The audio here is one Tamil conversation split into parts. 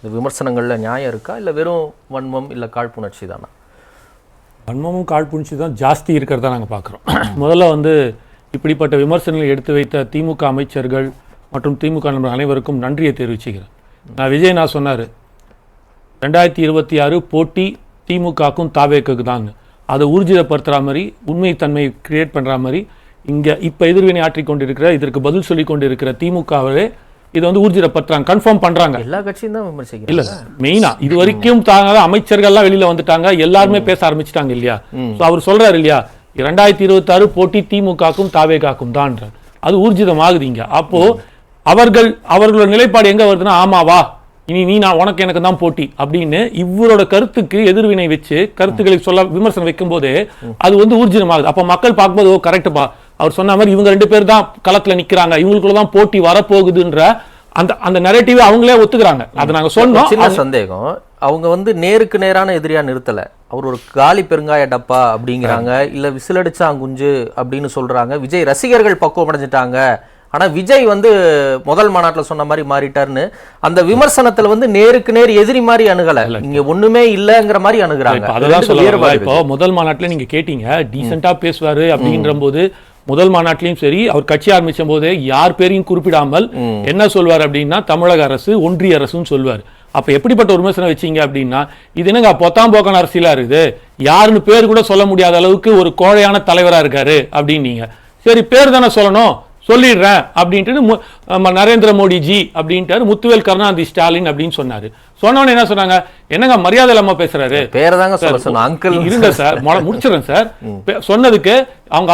இந்த விமர்சனங்களில் நியாயம் இருக்கா இல்லை வெறும் வன்மம் இல்லை காழ்ப்புணர்ச்சி தானா? வன்மமும் காழ்ப்புணர்ச்சி தான் ஜாஸ்தி இருக்கிறதா நாங்கள் பார்க்குறோம். முதல்ல வந்து இப்படிப்பட்ட விமர்சனங்களை எடுத்து வைத்த திமுக அமைச்சர்கள் மற்றும் திமுக நண்பர்கள் அனைவருக்கும் நன்றியை தெரிவிச்சுக்கிறேன். விஜய் சொன்னார் 2026 போட்டி திமுகக்கும் தாவேக்கு தான், அதை ஊர்ஜிதப்படுத்துகிற மாதிரி உண்மைத்தன்மை கிரியேட் பண்ணுற மாதிரி இங்கே இப்போ எதிர்வினை ஆற்றி கொண்டிருக்கிற இதற்கு பதில் சொல்லி கொண்டிருக்கிற திமுகவே இது வந்து ஊர்ஜிதப்படுத்துறாங்க, கன்ஃபார்ம் பண்றாங்க. எல்லா கட்சியும் தான் விமர்சிக்கிறாங்க. இல்ல மெயினா இது வரைக்கும் தாங்க அமைச்சர்கள்லாம் வெளியில வந்துட்டாங்க, எல்லாருமே பேச ஆரம்பிச்சிட்டாங்க இல்லையா. அவர் சொல்றாரு இல்லையா 2026 போட்டி திமுகக்கும் தாவேகாக்கும் தான், அது ஊர்ஜிதமாகுது இங்க. அப்போ அவர்களோட நிலைப்பாடு எங்க வருதுன்னா, ஆமாவா இனி நீ நான் உனக்கு எனக்கு தான் போட்டி அப்படின்னு இவரோட கருத்துக்கு எதிர்வினை வச்சு கருத்துக்களை சொல்ல விமர்சனம் வைக்கும் போது அது வந்து ஊர்ஜிதமாகுது. அப்ப மக்கள் பார்க்கும்போது ஓ கரெக்டுப்பா, அவர் சொன்ன மாதிரி இவங்க 2 பேர் தான் களத்துல நிக்கிறாங்க, இவங்களுக்குள்ள தான் போட்டி வரப்போகுதுன்ற அந்த நரேட்டிவ் அவங்களே ஒத்துக்கிறாங்க. அதை நாங்க சொன்னோம். சின்ன சந்தேகம், அவங்க வந்து நேருக்கு நேரான எதிரியா நிறுத்தல, அவர் ஒரு காலி பெருங்காய டப்பா அப்படிங்கிறாங்க, இல்ல விசிலடிச்சாங்குஞ்சு அப்படின்னு சொல்றாங்க. விஜய் ரசிகர்கள் பக்குவம் அடைஞ்சிட்டாங்க, ஆனா விஜய் வந்து முதல் மாநாட்டில் சொன்ன மாதிரி மாறிட்டாருன்னு அந்த விமர்சனத்துல வந்து நேருக்கு நேர் எதிரி மாதிரி அணுகல, இங்க ஒண்ணுமே இல்லங்கிற மாதிரி அணுகுறாங்க. அதெல்லாம் சொல்லுவாங்க. இப்போ முதல் மாநாட்டில் நீங்க கேட்டீங்க டீசெண்டா பேசுவாரு அப்படின்ற போது, முதல் மாநாட்டிலையும் சரி அவர் கட்சி ஆரம்பிச்ச போது யார் பேரையும் குறிப்பிடாமல் என்ன சொல்வார் அப்படின்னா தமிழக அரசு ஒன்றிய அரசுன்னு சொல்வார். அப்ப எப்படிப்பட்ட ஒரு விமர்சனம் வச்சீங்க அப்படின்னா, இது என்னங்க பொத்தாம் போக்கான அரசியலா இருக்குது, யாருன்னு பேர் கூட சொல்ல முடியாத அளவுக்கு ஒரு கோழையான தலைவரா இருக்காரு அப்படின்னீங்க. சரி பேர் தானே சொல்லணும், சொல்லிடுறேன் அப்படின்ட்டு நரேந்திர மோடி ஜி அப்படின்ட்டு முத்துவேல் கருணாநிதி ஸ்டாலின் அப்படின்னு சொன்னாரு. சொன்னவன என்ன சொன்னாங்க, என்னங்க மரியாதை இல்லாம பேசுறாரு, பேரை தாங்க சொல்ல அங்கிள் இருங்க சார் முடிச்சிடறேன் சார். சொன்னதுக்கு அவங்க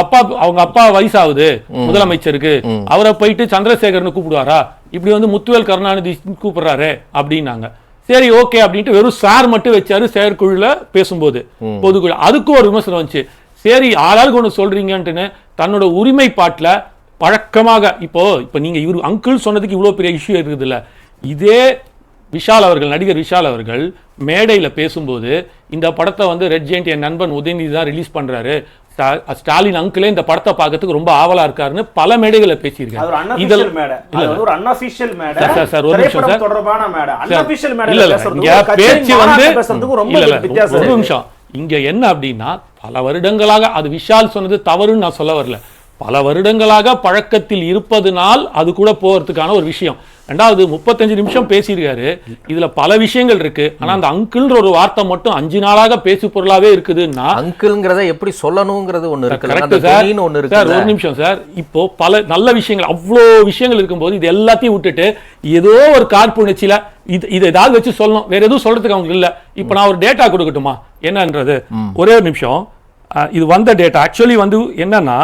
அப்பா வயசாகுது முதலமைச்சருக்கு, அவரை போயிட்டு சந்திரசேகர்னு கூப்பிடுவாரா, இப்படி வந்து முத்துவேல் கருணாநிதி கூப்பிடுறாரு அப்படின்னாங்க. சரி ஓகே அப்படின்ட்டு வெறும் சார் மட்டும் வச்சாரு செயற்குழுல பேசும்போது பொதுக்குழு. அதுக்கும் ஒரு விமர்சனம் வந்துச்சு. சரி ஆளாளுக்கு ஒண்ணு சொல்றீங்கன்ட்டுன்னு தன்னோட உரிமைப்பாட்டுல பழக்கமாக இப்போ நீங்க இவர் அங்கிள் சொன்னதுக்கு இவ்வளவு பெரிய இஷ்யூ இருக்குது இல்ல. இதே விஷால் அவர்கள், நடிகர் விஷால் அவர்கள் மேடையில் பேசும்போது இந்த படத்தை வந்து ரெட் ஜெயண்ட் என் நண்பன் உதயநிதி தான் ரிலீஸ் பண்றாரு, ஸ்டாலின் அங்கிளே இந்த படத்தை பார்க்கறதுக்கு ரொம்ப ஆவலா இருக்காருன்னு பல மேடைகளை பேசியிருக்காரு. ஒரு நிமிஷம், இங்க என்ன அப்படின்னா பல வருடங்களாக அது விஷால் சொன்னது தவறுன்னு நான் சொல்ல வரல, பல வருடங்களாக பழக்கத்தில் இருப்பதனால் அது கூட போறதுக்கான ஒரு விஷயம். ரெண்டாவது 35 நிமிஷம் பேசியிருக்காரு, இதுல பல விஷயங்கள் இருக்கு. ஆனா அந்த அங்கிள்ன்ற ஒரு வார்த்தை மட்டும் 5 நாளாக பேசு பொருளாவே இருக்குதுன்னா, அங்கிள்ங்கிறத எப்படி சொல்லணுங்கிறது ஒண்ணு இருக்கு. ஒரு நிமிஷம் சார், இப்போ பல நல்ல விஷயங்கள் அவ்வளோ விஷயங்கள் இருக்கும்போது இது எல்லாத்தையும் விட்டுட்டு ஏதோ ஒரு காழ்ப்புணர்ச்சியில இது ஏதாவது வச்சு சொல்லணும், வேற எதுவும் சொல்றதுக்கு அவங்க இல்ல. இப்ப நான் ஒரு டேட்டா கொடுக்கட்டுமா என்னன்றது? ஒரே ஒரு நிமிஷம். இது வந்த டேட்டா ஆக்சுவலி வந்து என்னன்னா,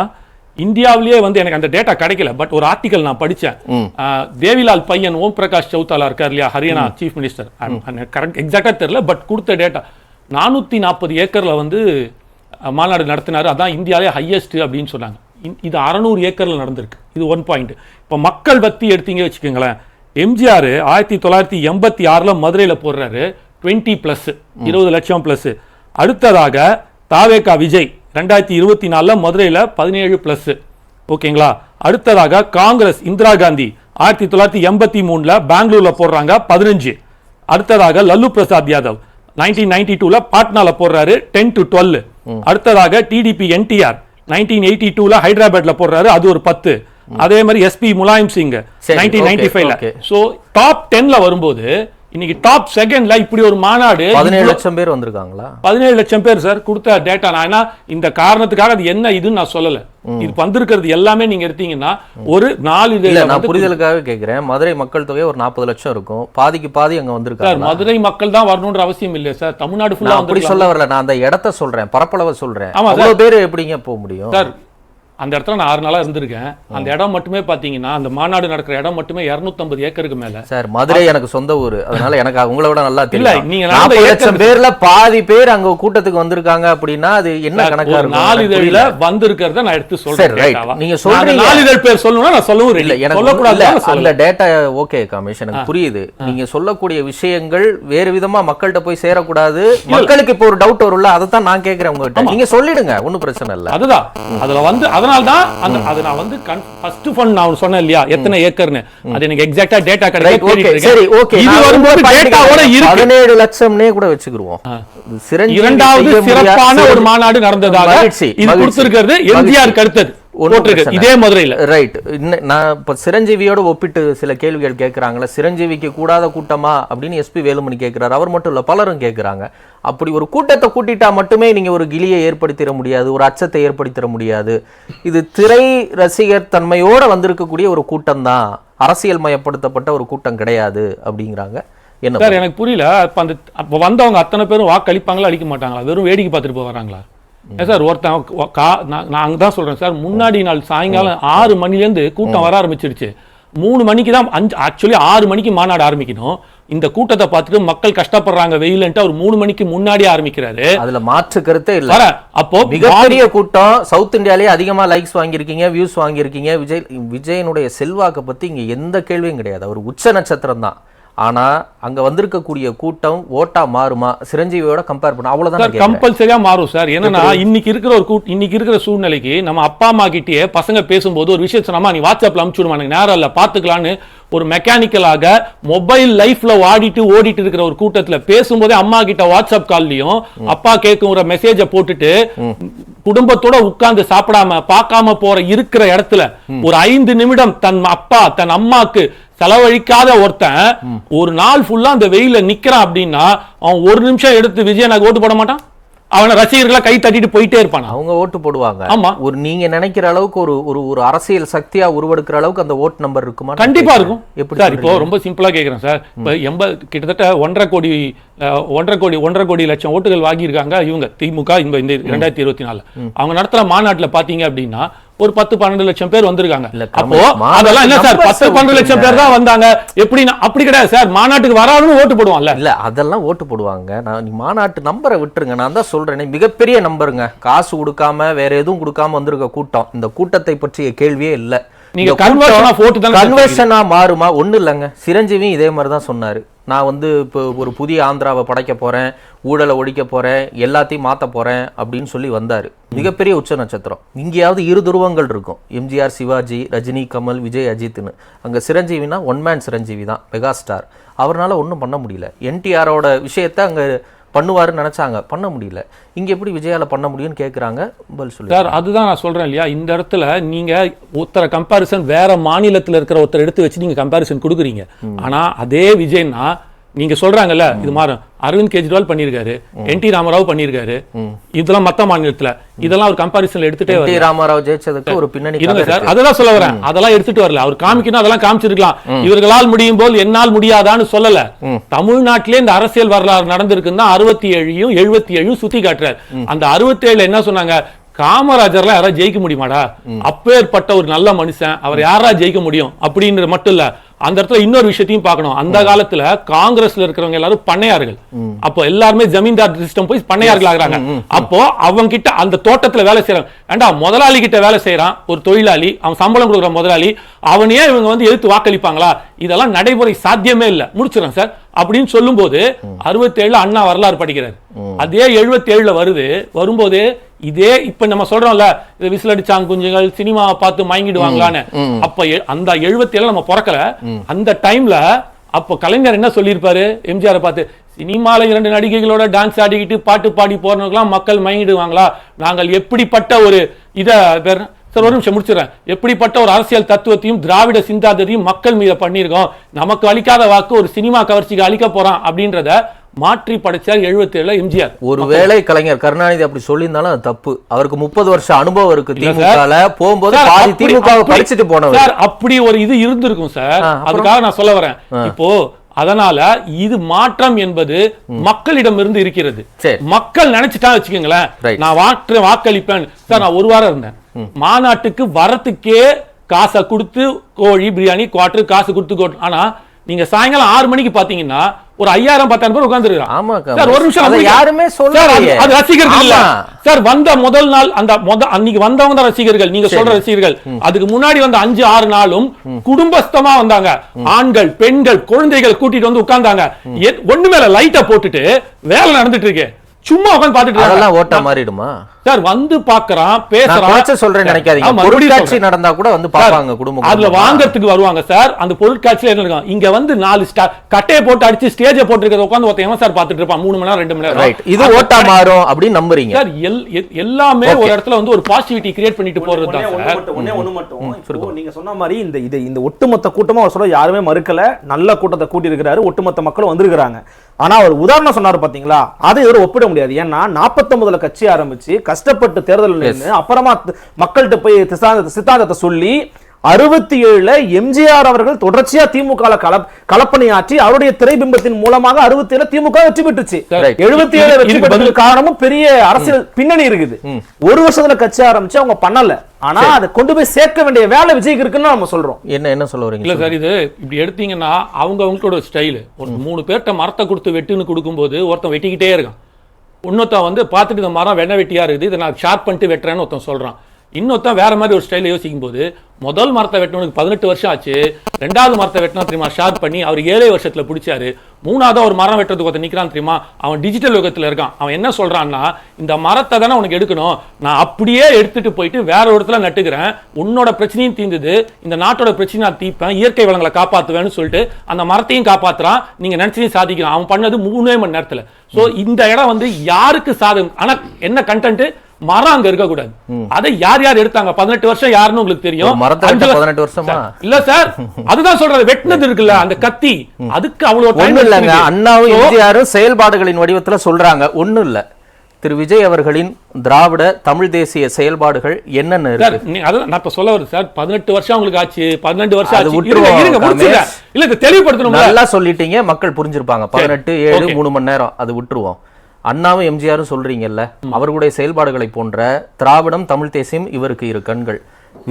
இந்தியாவிலேயே வந்து எனக்கு அந்த டேட்டா கிடைக்கல, பட் ஒரு ஆர்டிகல் நான் படிச்சேன். தேவிலால் பையன் ஓம் பிரகாஷ் சௌதாலா இருக்கார் இல்லையா, ஹரியானா சீஃப் மினிஸ்டர், கரெக்ட் எக்ஸாக்டா தெரியல, பட் கொடுத்த டேட்டா 440 ஏக்கர்ல வந்து மாநாடு நடத்தினாரு, அதான் இந்தியாவிலே ஹையஸ்ட் அப்படின்னு சொன்னாங்க. இது 600 ஏக்கர்ல நடந்திருக்கு. இது 1 பாயிண்ட். இப்போ மக்கள் பத்தி எடுத்தீங்க வச்சுக்கோங்களேன், எம்ஜிஆர் 1986 மதுரையில போடுறாரு 20+, 20 லட்சம் பிளஸ். அடுத்ததாக தாவேகா விஜய் 2024 மதுரையில 17+, ஓகேங்களா. அடுத்ததாக காங்கிரஸ் இந்திரா காந்தி 1983 பெங்களூர்ல போடுறாங்க 15. அடுத்ததாக லல்லு பிரசாத் யாதவ் 1992 பாட்னால போடுறாரு 10 to 12. அடுத்ததாக டிடிபி என்டிஆர் 1982 ஹைதராபாத்ல போடுறாரு, அது ஒரு 10. அதே மாதிரி SP Mulayam Singh 1995. So top 10ல வரும்போது இன்னைக்கு டாப் செகண்ட்ல இப்படி ஒரு மாநாடு 17 லட்சம் பேர் வந்திருக்காங்களா? 17 லட்சம் பேர் சார் கொடுத்த டேட்டா. நான் இந்த காரணத்துக்காக அது என்ன இதுன்னு நான் சொல்லல, இது வந்திருக்கிறது எல்லாமே நீங்க எடுத்தீங்கன்னா ஒரு 4 இல்ல, நான் புரிதலுக்காக கேக்குறேன். மதுரை மக்கள் தொகை ஒரு 40 லட்சம் இருக்கும், பாதிக்கு பாதி அங்க வந்திருக்காங்க. மதுரை மக்கள் தான் வரணும்ன்ற அவசியம் இல்ல சார், தமிழ்நாடு ஃபுல்லா அப்படி சொல்ல வரல, நான் அந்த இடத்தை சொல்றேன், பரப்பளவை சொல்றேன். அவ்வளவு பேர் எப்படிங்க போக முடியும் சார்? அந்த இடத்துல நான் 6 நாளா இருந்திருக்கேன். அந்த இடம் மட்டுமே பாத்தீங்கன்னா அந்த மாநாடு நடக்கிற இடம் மட்டுமே 250 ஏக்கருக்கு மேல. சார் மதுரை எனக்கு சொந்த ஊரு, அதனால எனக்கு உங்களை விட நல்லா தெரியல. நீங்க 40 லட்சம் பேர்ல பாதி பேர் அங்க கூட்டத்துக்கு வந்திருக்காங்க அப்படின்னா அது என்ன கணக்கா இருக்கும்? நாளிதழில வந்திருக்கிறத நான் எடுத்து சொல்றேன். நீங்க சொல்றீங்க நாளிதழ் பேர் சொல்லணும்னா நான் சொல்லவும் இல்லை, எனக்கு சொல்லக்கூடாது. அந்த டேட்டா ஓகே கமிஷன் எனக்கு புரியுது, நீங்க சொல்லக்கூடிய விஷயங்கள் வேறு விதமா மக்கள்கிட்ட போய் சேரக்கூடாது, மக்களுக்கு இப்போ ஒரு டவுட் வரும்ல, அதை தான் நான் கேட்கிறேன் உங்ககிட்ட. நீங்க சொல்லிடுங்க, ஒன்னும் பிரச்சனை இல்லை. அதுதான் அதுல வந்து அதனால்தான் அது நான் வந்து ஃபர்ஸ்ட் ஃபண்ட் நான் சொன்னேன் இல்லையா எத்தனை ஏக்கர்னு, அது எனக்கு எக்ஸாக்ட்டா டேட்டா கிடைக்கல. சரி ஓகே, இது வரும்போது டேட்டாவோட இருக்கு. 17 லட்சம்னே கூட வச்சுக்கிருவோம். இரண்டாவது சிறப்பான ஒரு மாநாடு நடந்ததாக இது கொடுத்திருக்கிறது எம்ஜிஆர் கருத்து இதே மதுரையில். ரைட். நான் இப்ப சிரஞ்சீவியோட ஒப்பிட்டு சில கேள்விகள் கேட்கிறாங்களா, சிரஞ்சீவிக்கு கூடாத கூட்டமா அப்படின்னு எஸ்பி வேலுமணி கேட்கிறாரு. அவர் மட்டும் இல்ல, பலரும் கேட்கிறாங்க. அப்படி ஒரு கூட்டத்தை கூட்டிட்டா மட்டுமே நீங்க ஒரு கிளியை ஏற்படுத்திட முடியாது, ஒரு அச்சத்தை ஏற்படுத்திட முடியாது. இது திரை ரசிகர் தன்மையோட வந்திருக்கக்கூடிய ஒரு கூட்டம் தான், அரசியல் மயப்படுத்தப்பட்ட ஒரு கூட்டம் கிடையாது அப்படிங்கிறாங்க. என்ன சார் எனக்கு புரியல. அப்ப வந்தவங்க அத்தனை பேரும் வாக்களிப்பாங்களா அளிக்க மாட்டாங்களா, வெறும் வேடிக்கை பார்த்துட்டு போய் வராங்களா? சார் ஒருத்தன் நான் அங்கதான் சொல்றேன் சார், முன்னாடி நாள் சாயங்காலம் 6 மணிலேருந்து கூட்டம் வர ஆரம்பிச்சிருச்சு. 3 மணிக்கு தான் ஆக்சுவலி 6 மணிக்கு மாநாடு ஆரம்பிக்கணும். இந்த கூட்டத்தை பார்த்துட்டு மக்கள் கஷ்டப்படுறாங்க வெயில்ன்ட்டு அவர் 3 மணிக்கு முன்னாடியே ஆரம்பிக்கிறாரு. அதுல மாற்று கருத்தே இல்ல. அப்போ மிகப்பெரிய கூட்டம், சவுத் இந்தியாலே அதிகமா லைக்ஸ் வாங்கியிருக்கீங்க, வியூஸ் வாங்கியிருக்கீங்க. விஜயனுடைய செல்வாக்கை பத்தி இங்க எந்த கேள்வியும் கிடையாது. அவர் உச்ச நட்சத்திரம் தான். ஆனா அங்க வந்திருக்கக்கூடிய கூட்டம் ஓட்டா மாறுமா சிரஞ்சீவியோட கம்பேர் பண்ண? அவ்வளவுதான். கம்பல்சரியா மாறும் சார். என்னன்னா இன்னைக்கு இருக்கிற சூழ்நிலைக்கு நம்ம அப்பா அம்மா கிட்டே பசங்க பேசும்போது ஒரு விஷயம் சொன்னா, நீ வாட்ஸ்அப்ல அனுப்பிச்சு விடுமா, எனக்கு நேரம் இல்ல பாத்துக்கலான்னு ஒரு மெக்கானிக்கலாக மொபைல் லைஃப்ல ஓடிட்டு இருக்கிற ஒரு கூட்டத்துல பேசும்போதே அம்மா கிட்ட வாட்ஸ்அப் கால்லயும் அப்பா கேட்கும் ஒரு மெசேஜை போட்டுட்டு குடும்பத்தோட உட்கார்ந்து சாப்பிடாம பார்க்காம போற இருக்கிற இடத்துல ஒரு 5 நிமிடம் தன் அப்பா தன் அம்மாக்கு செலவழிக்காத ஒருத்தன் ஒரு நாள் ஃபுல்லா அந்த வெயில நிக்கிறான் அப்படின்னா அவன் ஒரு நிமிஷம் எடுத்து விஜயனுக்கு ஓட்டு போட மாட்டான். அவனை ரசிகர்களை கை தட்டிட்டு போயிட்டே இருப்பான். அவங்க ஓட்டு போடுவாங்க. ஆமா, ஒரு நீங்க நினைக்கிற அளவுக்கு ஒரு அரசியல் சக்தியா உருவெடுக்கிற அளவுக்கு அந்த ஓட்டு நம்பர் இருக்குமா? கண்டிப்பா இருக்கும். எப்படி சார்? இப்போ ரொம்ப சிம்பிளா கேக்குறேன் சார். இப்ப கிட்டத்தட்ட 1.5 கோடி லட்சம் ஓட்டுகள் வாங்கியிருக்காங்க இவங்க திமுக இந்த 2024. அவங்க நடத்துற மாநாட்டுல பாத்தீங்க அப்படின்னா ஒரு 10-12 லட்சம் பேர் வந்திருக்காங்க. அப்போ அதெல்லாம் என்ன சார், 10-12 லட்சம் பேர் தான் வந்தாங்க எப்படின்னா அப்படி கிடையாது சார். மாநாட்டுக்கு வராதுன்னு ஓட்டு போடுவாங்கல்ல. இல்ல அதெல்லாம் ஓட்டு போடுவாங்க. நான் மாநாட்டு நம்பரை விட்டுருங்க. நான் தான் சொல்றேன், மிகப்பெரிய நம்பருங்க. காசு கொடுக்காம வேற எதுவும் கொடுக்காம வந்திருக்க கூட்டம். இந்த கூட்டத்தை பற்றிய கேள்வியே இல்ல. நீங்க கன்வர்ஷனா மாறுமா? ஒண்ணு இல்லைங்க. சிரஞ்சீவியும் இதே மாதிரி தான் சொன்னாரு. நான் இப்போ ஒரு புதிய ஆந்திராவை படைக்க போறேன், ஊழலை ஒழிக்க போறேன், எல்லாத்தையும் மாத்த போறேன் அப்படின்னு சொல்லி வந்தாரு. மிகப்பெரிய உச்ச நட்சத்திரம். இங்கேயாவது 2 துருவங்கள் இருக்கும், எம்ஜிஆர் சிவாஜி, ரஜினி கமல், விஜய் அஜித்னு. அங்க சிரஞ்சீவினா ஒன் மேன் சிரஞ்சீவி தான், மெகா ஸ்டார். அவரால் ஒன்றும் பண்ண முடியல. என்டிஆரோட விஷயத்த அங்க பண்ணுவாருன்னு நினைச்சாங்க, பண்ண முடியல. இங்க எப்படி விஜயால பண்ண முடியும்னு கேட்குறாங்க. பதில் சொல்லு சார். அதுதான் நான் சொல்றேன் இல்லையா, இந்த இடத்துல நீங்க ஒருத்தர கம்பேரிசன் வேற மாநிலத்தில் இருக்கிற ஒருத்தர் எடுத்து வச்சு நீங்க கம்பேரிசன் கொடுக்குறீங்க. ஆனா அதே விஜய்னா நீங்க சொல்றாங்கல்ல, இது மாதிரி அரவிந்த் கெஜ்ரிவால் பண்ணிருக்காரு, என் டி ராமராவ் பண்ணிருக்காரு, இதெல்லாம் மத்த மாநிலத்துல இதெல்லாம் ஒரு கம்பாரிசன்ல எடுத்துட்டே வரல. ராமராவ் ஜெயிச்சதுக்கு ஒரு பின்னணி இருங்க சார், அதெல்லாம் சொல்ல வரேன். அதெல்லாம் எடுத்துட்டு வரல. அவர் காமிக்கணும், அதெல்லாம் காமிச்சிருக்கலாம். இவர்களால் முடியும் போல் என்னால் முடியாதான்னு சொல்லல. தமிழ்நாட்டிலே இந்த அரசியல் வரலாறு நடந்திருக்குன்னு 67யும் 77யும் சுத்தி காட்டுறாரு. அந்த 67 என்ன சொன்னாங்க, காமராஜர்லாம் யாராவது ஜெயிக்க முடியுமாடா, அப்பேற்பட்ட ஒரு நல்ல மனுஷன், அவர் யாரா ஜெயிக்க முடியும் அப்படின்றது மட்டும் இல்ல. அந்த இடத்துல இன்னொரு விஷயத்தையும் பார்க்கணும். அந்த காலத்துல காங்கிரஸ்ல இருக்கிறவங்க எல்லாரும் பண்ணையார்கள். அப்போ எல்லாருமே ஜமீன்தார் சிஸ்டம் போய் பண்ணையார்கள் ஆகுறாங்க. அப்போ அவங்க கிட்ட அந்த தோட்டத்துல வேலை செய்யறாங்க. ஏண்டா முதலாளி கிட்ட வேலை செய்யறான் ஒரு தொழிலாளி, அவன் சம்பளம் கொடுக்குற முதலாளி, அவனையே இவங்க எதிர்த்து வாக்களிப்பாங்களா? இதெல்லாம் நடைமுறை சாத்தியமே இல்ல. முடிச்சிடறேன் சார் அப்படின்னு சொல்லும் போது 67 அண்ணா வரலாறு படிக்கிறார். அதே 77 வரும்போது இதே இப்ப நம்ம சொல்றோம்ல, விசில் அடிச்சாங்க குஞ்சுகள் சினிமா பார்த்து மயங்கிடுவாங்களான்னு. அப்ப அந்த 77 நம்ம பிறக்கல. அந்த டைம்ல அப்ப கலைஞர் என்ன சொல்லியிருப்பாரு எம்ஜிஆரை பார்த்து, சினிமால 2 நடிகைகளோட டான்ஸ் ஆடிக்கிட்டு பாட்டு பாடி போறவங்களுக்கெல்லாம் மக்கள் மயங்கிடுவாங்களா? நாங்கள் எப்படிப்பட்ட ஒரு சார் ஒரு நிமிஷம் முடிச்சிடறேன். எப்படிப்பட்ட ஒரு அரசியல் தத்துவத்தையும் திராவிட சிந்தாந்தத்தையும் மக்கள் மீது பண்ணியிருக்கோம். நமக்கு அளிக்காத வாக்கு ஒரு சினிமா கவர்ச்சிக்கு அளிக்க போறான் அப்படின்றத மாற்றி படைச்சார் 77 எம்ஜிஆர். ஒருவேளை கலைஞர் கருணாநிதி அப்படி சொல்லியிருந்தாலும் அது தப்பு. அவருக்கு 30 வருஷம் அனுபவம் இருக்கு. திமுகல போகும்போது திமுக படிச்சுட்டு போனவர். அப்படி ஒரு இது இருந்திருக்கும் சார். அதுக்காக நான் சொல்ல வரேன். இப்போ அதனால இது மாற்றம் என்பது மக்களிடம் இருந்து இருக்கிறது. மக்கள் நினைச்சிட்டா வச்சுக்கோங்களேன், நான் வாக்களிப்பேன் சார். நான் 1 வாரம் இருந்தேன் மாநாட்டுக்கு, வரத்துக்கே காசை கொடுத்து கோழி பிரியாணி குவாட்டர் காசு கொடுத்து. ஆனா நீங்க சாயங்காலம் 6 மணிக்கு பாத்தீங்கன்னா ஒரு 5000-10,000 பேர் உட்கார்ந்துருக்காங்க. ஒரு நிமிஷம், யாருமே சொல்லல, அது ரசிகர்கள் இல்ல சார். வந்த முதல் நாள் அன்னைக்கு வந்தவங்க தான் ரசிகர்கள், நீங்க சொல்ற ரசிகர்கள். அதுக்கு முன்னாடி வந்த 5-6 நாளும் குடும்பஸ்தமா வந்தாங்க. ஆண்கள், பெண்கள், குழந்தைகள் கூட்டிட்டு வந்து உட்கார்ந்தாங்க. ஒண்ணு மேல லைட்டை போட்டுட்டு வேலை நடந்துட்டு இருக்கு. சும்மா உட்கார்ந்து பாத்துட்டு இருக்காங்க. அதெல்லாம் ஓட்ட மாறிடுமா சார்? வந்து பாக்குறான், பேசுறான். சொல்றேன் நினைக்காதீங்க. பொருட்காட்சி நடந்தா கூட வந்து பாப்பாங்க குடும்பம். அதுல வாங்கறதுக்கு வருவாங்க சார். அந்த பொருட்காட்சியில என்ன இருக்கும்? இங்க வந்து 4 கட்டையை போட்டு அடிச்சு ஸ்டேஜ போட்டுருக்கிறத உட்கார்ந்து ஒருத்தன் சார் பாத்துட்டு இருப்பான் 3 மணி நேரம் 2 மணி நேரம். இது ஓட்டா மாறும் அப்படின்னு நம்புறீங்க சார்? எல்லாமே ஒரு இடத்துல வந்து ஒரு பாசிட்டிவிட்டி கிரியேட் பண்ணிட்டு போறது தான் சார். ஒண்ணு மட்டும் நீங்க சொன்ன மாதிரி இந்த ஒட்டுமொத்த கூட்டமா அவர் சொல்ல யாருமே மறுக்கல. நல்ல கூட்டத்தை கூட்டி இருக்கிறாரு, ஒட்டுமொத்த மக்களும் வந்திருக்கிறாங்க. ஆனா அவர் உதாரணம் சொன்னாரு பாத்தீங்களா, அதை இவர் ஒப்பிட முடியாது. ஏன்னா 49 கட்சி ஆரம்பிச்சு கஷ்டப்பட்டு தேர்தல் அப்புறமா மக்கள்கிட்ட போய் சித்தாந்தத்தை சொல்லி 67 எம்ஜிஆர் அவர்கள் தொடர்ச்சியா திமுக கலப்பணியாற்றி அவருடைய திரைபிம்பத்தின் மூலமாக 67 திமுக வெற்றி பெற்றுச்சு. 77 வெற்றி பெற்றதுக்கு காரணமும் பெரிய அரசியல் பின்னணி இருக்குது. ஒரு வருஷத்துல கட்சி ஆரம்பிச்சு அவங்க பண்ணல. ஆனா அதை கொண்டு போய் சேர்க்க வேண்டிய வேலை விஜய்க்கு இருக்குன்னு நம்ம சொல்றோம். என்ன சொல்ல வரீங்க? இல்ல சார், இது இப்படி எடுத்தீங்கன்னா அவங்களோட ஸ்டைல். ஒரு 3 பேர்ட்ட மரத்தை கொடுத்து வெட்டுன்னு கொடுக்கும்போது ஒருத்தன் வெட்டிக்கிட்டே இருக்கான். இன்னொருத்தன் வந்து பார்த்துட்டு இந்த மரம் வெண்ண வெட்டியா இருக்குது, இதை நான் ஷார்ப் பண்ணிட்டு வெட்டுறேன்னு ஒருத்தன் சொல்றான். இன்னொருத்தன் வேற மாதிரி ஒரு ஸ்டைல யோசிக்கும் போது முதல் மரத்தை வெட்டணுக்கு 18 வருஷம் ஆச்சு. 2வது மரத்தை வெட்டினா தெரியுமா ஷார்ப் பண்ணி அவர் 7 வருஷத்துல பிடிச்சாரு. 3வது ஒரு மரம் வெட்டுறதுக்கு ஒருத்தன் நிக்கிறான் தெரியுமா, அவன் டிஜிட்டல் யுகத்துல இருக்கான். அவன் என்ன சொல்றான்னா, இந்த மரத்தை தானே உனக்கு எடுக்கணும், நான் அப்படியே எடுத்துட்டு போயிட்டு வேற ஒரு இடத்துல நட்டுக்கிறேன், உன்னோட பிரச்சனையும் தீர்ந்தது, இந்த நாட்டோட பிரச்சனை நான் தீர்ப்பேன், இயற்கை வளங்களை காப்பாத்துவேன்னு சொல்லிட்டு அந்த மரத்தையும் காப்பாத்துறான். நீங்க நினைச்சதையும் சாதிக்கிறான். அவன் பண்ணது 3 மணி நேரத்துல. சோ இந்த இடம் வந்து யாருக்கு சாதகம்? ஆனா என்ன கண்டென்ட்? மரம் அங்க இருக்க கூடாது. அதை யார் யார் எடுத்தாங்க 18 வருஷம் யாருன்னு உங்களுக்கு தெரியும். 18 வருஷமா இல்ல சார், அதுதான் சொல்றது. வெட்டினது இருக்குல்ல அந்த கத்தி, அதுக்கு அவ்வளவு டைம் இல்லங்க. அண்ணாவும் எம்ஜிஆரும் செயல்பாடுகளின் வடிவத்துல சொல்றாங்க. ஒண்ணும் இல்ல, திரு விஜய் அவர்களின் திராவிட தமிழ் தேசிய செயல்பாடுகள் என்னென்ன இருக்கு? நான் இப்ப சொல்ல வருது சார். 18 வருஷம் உங்களுக்கு ஆச்சு, 12 வருஷம் ஆச்சு. இல்ல இதை தெளிவுபடுத்தணும். நல்லா சொல்லிட்டீங்க, மக்கள் புரிஞ்சிருப்பாங்க. 18 7 3 மணி நேரம் அது விட்டுருவோம். அண்ணாவும் எம்ஜிஆரும் சொல்றீங்கல்ல, அவர்களுடைய செயல்பாடுகளை போன்ற திராவிடம் தமிழ் தேசியம் இவருக்கு 2 கண்கள்.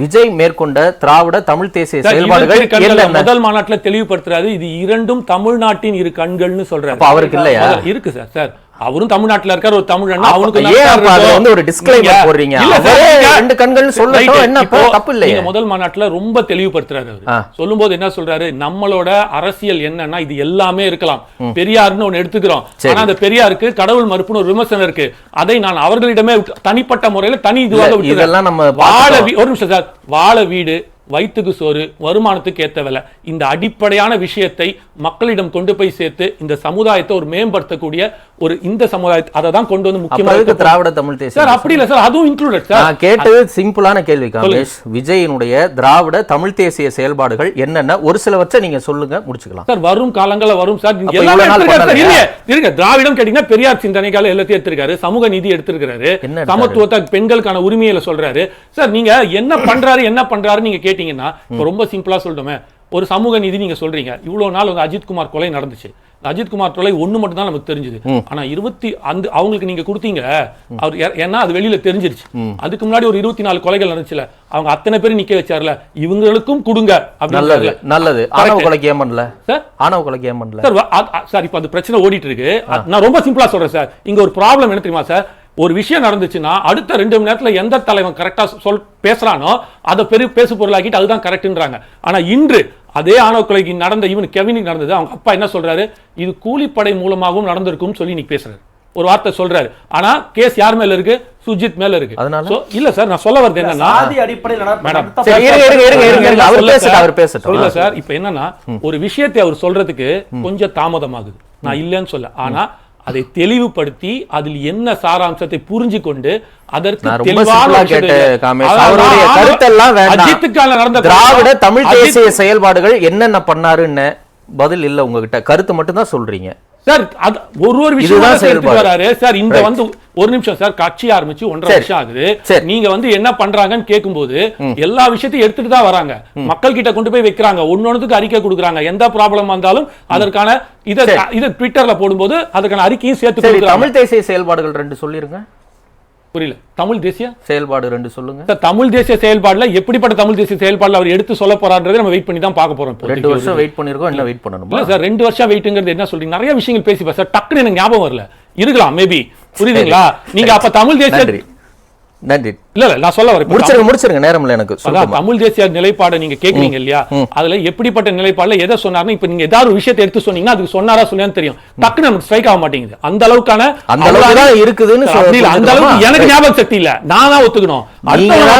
விஜய் மேற்கொண்ட திராவிட தமிழ் தேசிய செயல்பாடுகள் முதல் மாநாட்டுல தெளிவுபடுத்துறாரு. இது 2ம் தமிழ்நாட்டின் 2 கண்கள்னு சொல்றாரு. அவருக்கு இல்லையா? இருக்கு சார். சார் அவரும் தமிழ்நாட்டுல இருக்கார், ஒரு தமிழ் அவனுக்கு ஒரு டிஸ்க்ளைமர் போடுறீங்க. ரெண்டு கண்கள் சொல்லட்டும், என்ன தப்பு இல்ல. முதல் மாநாட்டுல ரொம்ப தெளிவுபடுத்துறாரு அவர். சொல்லும்போது என்ன சொல்றாரு, நம்மளோட அரசியல் என்னன்னா இது எல்லாமே இருக்கலாம். பெரியார்னு ஒன்னு எடுத்துக்கிறோம், ஆனா அந்த பெரியாருக்கு கடவுள் மறுப்புன்னு ஒரு விமர்சனம் இருக்கு. அதை நான் அவர்களிடமே தனிப்பட்ட முறையில தனி இதுவாக விட்டு ஒரு நிமிஷம் சார். வாழ வீடு, வயிற்றுக்கு சோறு, வருமானத்துக்கு ஏத்த வேலை, இந்த அடிப்படையான விஷயத்தை மக்களிடம் கொண்டு போய் சேர்த்து இந்த சமுதாயத்தை ஒரு மேம்படுத்தக்கூடிய ஒரு இந்த சமுதாயத்தை அதை தான் கொண்டு வந்து முக்கியமாக திராவிட தமிழ் தேசியம். சார் அப்படி இல்ல சார், அதுவும் இன்க்ளூடட் சார். நான் கேட்டது சிம்பிளான கேள்வி காமேஷ். விஜயினுடைய திராவிட தமிழ் தேசிய செயல்பாடுகள் என்னென்ன ஒரு சிலவற்றை நீங்க சொல்லுங்க, முடிச்சுக்கலாம் சார். வரும் காலங்களில் வரும் சார். இருங்க, திராவிடம் கேட்டீங்கன்னா பெரியார் சிந்தனைக்கால எல்லாத்தையும் எடுத்திருக்காரு, சமூக நீதி எடுத்திருக்காரு, சமத்துவத்தை பெண்களுக்கான உரிமையில சொல்றாரு. சார் நீங்க என்ன பண்றாரு நீங்க கேட்டீங்கன்னா ரொம்ப சிம்பிளா சொல்லிட்டோமே. ஒரு சமூக நீதி நீங்க சொல்றீங்க. இவ்வளவு நாள் வந்து அஜித்குமார் கொலை நடந்துச்சு. அஜித்குமார் கொலை ஒண்ணு மட்டும் தான் நமக்கு தெரிஞ்சது. ஆனா அவங்களுக்கு நீங்க கொடுத்தீங்க அவர், ஏன்னா அது வெளியில தெரிஞ்சிருச்சு. அதுக்கு முன்னாடி ஒரு 24 கொலைகள் நடந்துச்சுல, அவங்க அத்தனை பேரும் நிக்க வச்சார்ல, இவங்களுக்கும் கொடுங்க. நல்லது. ஆணவ கொலைக்கு ஏன் பண்ணல சார்? ஆணவ கொலைக்கு ஏன் பண்ணல சார்? இப்ப அந்த பிரச்சனை ஓடிட்டு இருக்கு. நான் ரொம்ப சிம்பிளா சொல்றேன் சார். இங்க ஒரு ப்ராப்ளம் என்ன தெரியுமா சார்? ஒரு விஷயம் நடந்துச்சுன்னா அடுத்த 2 மணி நேரத்துல எந்த தலைவன் கரெக்டா பேசுறானோ அதை பேசு பொருளாக்கிட்டு அதுதான் கரெக்ட்ன்றாங்க. ஆனா இன்று அதே ஆணவ கொலைக்கு நடந்த கெவினுக்கு நடந்தது, அவங்க அப்பா என்ன சொல்றாரு, இது கூலிப்படை மூலமாகவும் நடந்திருக்கும் சொல்லி நீ பேசுறாரு, ஒரு வார்த்தை சொல்றாரு. ஆனா கேஸ் யார் மேல இருக்கு? சுஜித் மேல இருக்கு. அதனால இல்ல சார், நான் சொல்ல வரது என்னன்னா, சார் இப்ப என்னன்னா ஒரு விஷயத்தை அவர் சொல்றதுக்கு கொஞ்சம் தாமதமாகுது, நான் இல்லைன்னு சொல்ல. ஆனா அதை தெளிவுபடுத்தி அதில் என்ன சாராம்சத்தை புரிஞ்சு கொண்டு அதற்கு திராவிட தமிழ் தேசிய செயல்பாடுகள் என்னென்ன பண்ணாருன்னு பதில் இல்ல உங்ககிட்ட, கருத்து மட்டும் தான் சொல்றீங்க சார். ஒரு விஷயம் வராரு சார். இந்த வந்து ஒரு நிமிஷம் சார், கட்சி ஆரம்பிச்சு 1.5 வருஷம் ஆகுது. நீங்க வந்து என்ன பண்றாங்கன்னு கேட்கும்போது எல்லா விஷயத்தையும் எடுத்துட்டு தான் வராங்க, மக்கள் கிட்ட கொண்டு போய் வைக்கிறாங்க, ஒன்னொன்னுக்கு அறிக்கை கொடுக்குறாங்க. எந்த ப்ராப்ளம் வந்தாலும் அதற்கான இதை ட்விட்டர்ல போடும்போது அதற்கான அறிக்கையும் சேர்த்து. தமிழ் தேசிய செயல்பாடுகள் 2 சொல்லிருங்க. புரியல. தமிழ் தேசிய செயல்பாடு 2 சொல்லுங்க. தமிழ் தேசிய செயல்பாடுல எப்படிப்பட்ட தமிழ் தேசிய செயல்பாடுல அவர் எடுத்து சொல்ல போறான்றதை நம்ம வெயிட் பண்ணி தான் பார்க்க போறோம். 2 வருஷம் வெயிட் பண்ணிருக்கோம், என்ன வெயிட் பண்ணணும்? இல்ல சார், 2 வருஷம் வெயிட்ங்கிறது என்ன சொல்றீங்க? நிறைய விஷயங்கள் பேசி சார், டக்குன்னு எனக்கு ஞாபகம் வரல. இருக்கலாம் மேபி, புரியுதுங்களா? நீங்க அப்ப தமிழ் தேசிய நன்றி. இல்ல நான் சொல்ல வரேன். முடிச்சிருங்க நேரம் இல்ல எனக்கு. தமிழ் தேசிய நிலைப்பாடு நீங்க கேக்குறீங்க இல்லையா, அதுல எப்படிப்பட்ட நிலைப்பாடுல எதை சொன்னாருன்னு இப்ப நீங்க ஏதாவது ஒரு விஷயத்தை எடுத்து சொன்னீங்கன்னா அதுக்கு சொன்னாரா சொல்லியான்னு தெரியும். டக்குன்னு நமக்கு ஸ்ட்ரைக் ஆக மாட்டேங்குது. அந்த அளவுக்கான இருக்குதுன்னு அந்த அளவுக்கு எனக்கு ஞாபக சக்தி இல்ல, நானா ஒத்துக்கணும்.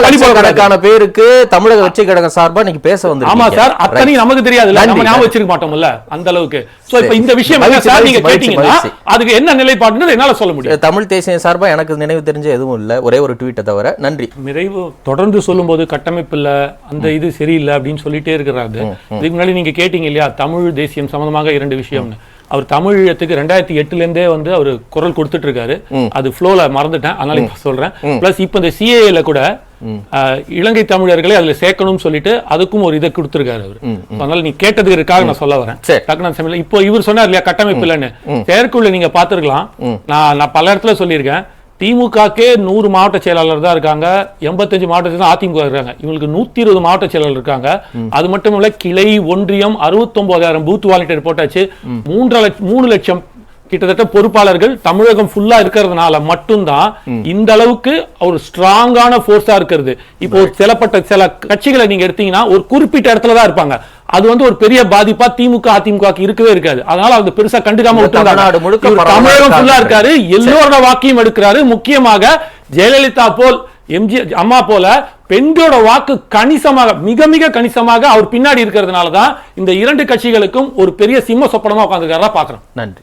லட்சக்கணக்கான பேருக்கு தமிழக வெற்றி கழகம் சார்பா நீங்க பேச வந்து. ஆமா சார், அத்தனை நமக்கு தெரியாது, நம்ம ஞாபகம் வச்சிருக்க மாட்டோம்ல அந்த அளவுக்கு. சோ இப்ப இந்த விஷயம் சார் நீங்க கேட்டீங்கன்னா அதுக்கு என்ன நிலைப்பாடுன்னு என்னால சொல்ல முடியும். தமிழ் தேசிய சார்பா எனக்கு நினைவு தெரிஞ்ச எதுவும் இல்ல, ஒரே ஒரு ட்வீட்டை தவிர. நன்றி. நிறைவு தொடர்ந்து சொல்லும்போது கட்டமைப்பு இல்ல, அந்த இது சரியில்லை அப்படின்னு சொல்லிட்டே இருக்கிறாரு. இதுக்கு முன்னாடி நீங்க கேட்டீங்க இல்லையா தமிழ் தேசியம் சம்பந்தமாக 2 விஷயம்னு. அவர் தமிழத்துக்கு 2008 இருந்தே வந்து அவர் குரல் கொடுத்துட்டு இருக்காரு. அது ஃப்ளோல மறந்துட்டேன், அதனால இப்ப சொல்றேன். பிளஸ் இப்ப இந்த சிஏஏல கூட இலங்கை தமிழர்களை அதுல சேர்க்கணும்னு சொல்லிட்டு அதுக்கும் ஒரு இதை கொடுத்திருக்காரு அவரு. அதனால நீ கேட்டதுக்காக நான் சொல்ல வரேன். இப்போ இவர் சொன்னார் இல்லையா கட்டமைப்பு இல்லைன்னு, செயற்குள்ள நீங்க பாத்துருக்கலாம். நான் பல இடத்துல சொல்லியிருக்கேன், திமுகக்கே 100 மாவட்ட செயலாளர் தான் இருக்காங்க, 85 மாவட்டத்தில் அதிமுக இருக்காங்க. இவங்களுக்கு 120 மாவட்ட செயலாளர் இருக்காங்க. அது மட்டும் இல்ல கிளை ஒன்றியம் 69,000 பூத் வாலண்டியர் போட்டாச்சு. 3 லட்சம் கிட்டத்தட்ட பொறுப்பாளர்கள் தமிழகம் ஃபுல்லா இருக்கிறதுனால மட்டும்தான் இந்த அளவுக்கு ஒரு ஸ்ட்ராங்கான போர்ஸா இருக்கிறது. இப்போ சில கட்சிகளை நீங்க எடுத்தீங்கன்னா ஒரு குறிப்பிட்ட இடத்துல தான் இருப்பாங்க. அது வந்து ஒரு பெரிய பாதிப்பா திமுக அதிமுக இருக்கவே இருக்காது. அதனால அது பெருசா கண்டுக்காம தமிழகம் ஃபுல்லா இருக்காரு, எல்லோரோட வாக்கையும் எடுக்கிறாரு. முக்கியமாக ஜெயலலிதா போல் அம்மா போல பெண்களோட வாக்கு கணிசமாக மிக மிக கணிசமாக அவர் பின்னாடி இருக்கிறதுனாலதான் இந்த 2 கட்சிகளுக்கும் ஒரு பெரிய சிம்ம சொப்பனமா உட்கார்ந்துருக்காரா பாக்குறோம். நன்றி.